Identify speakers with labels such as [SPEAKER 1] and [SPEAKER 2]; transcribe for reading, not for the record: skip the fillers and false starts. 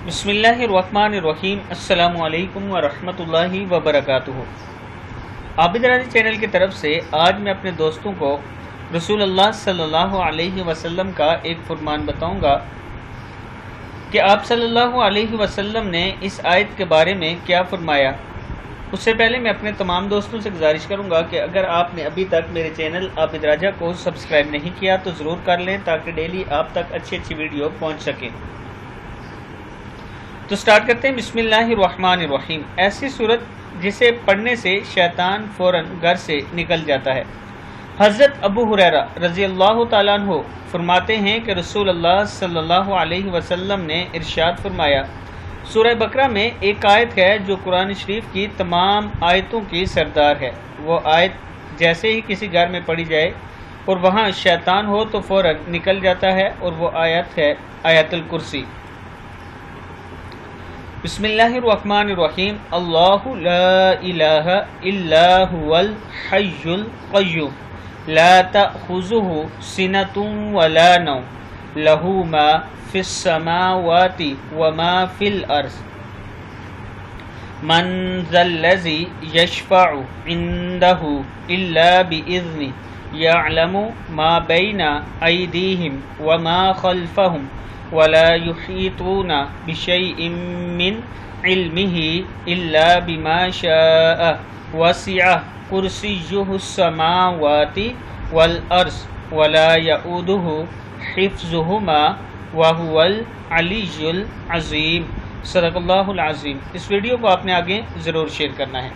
[SPEAKER 1] بسم اللہ الرحمن الرحیم۔ السلام علیکم ورحمۃ اللہ وبرکاتہ۔ عابد راضی چینل کی طرف سے آج میں اپنے دوستوں کو رسول اللہ صلی اللہ علیہ وسلم کا ایک فرمان بتاؤں گا کہ آپ صلی اللہ علیہ وسلم نے اس آیت کے بارے میں کیا فرمایا۔ اس سے پہلے میں اپنے تمام دوستوں سے گزارش کروں گا کہ اگر آپ نے ابھی تک میرے چینل عابد راجہ کو سبسکرائب نہیں کیا تو ضرور کر لیں تاکہ ڈیلی آپ تک اچھی ویڈیو پہنچ سکے۔ تو سٹارٹ کرتے ہیں۔ بسم اللہ الرحمن الرحیم۔ ایسی صورت جسے پڑھنے سے شیطان فوراً گھر سے نکل جاتا ہے۔ حضرت ابو ہریرہ رضی اللہ تعالیٰ عنہ فرماتے ہیں کہ رسول اللہ صلی اللہ علیہ وسلم نے ارشاد فرمایا، سورہ بقرہ میں ایک آیت ہے جو قرآن شریف کی تمام آیتوں کی سردار ہے۔ وہ آیت جیسے ہی کسی گھر میں پڑھی جائے اور وہاں شیطان ہو تو فوراً نکل جاتا ہے، اور وہ آیت ہے آیت الکرسی۔ بسم اللہ الرحمن الرحیم۔ اللہ لا الہ الا هو الحی القیوم لا تأخذہ سنۃ ولا نوم لہ ما فی السماوات وما فی الارض من ذا الذی یشفع عندہ الا بإذنہ یعلم ما بین ایدیہم وما خلفہم ولا يحيطون بشيء من علمه إلا بما شاء وسع كرسيه السماوات والأرض ولا يؤوده حفظهما وهو العلي العظيم۔ صدق اللہ العظیم۔ اس ویڈیو کو آپ نے آگے ضرور شیئر کرنا ہے۔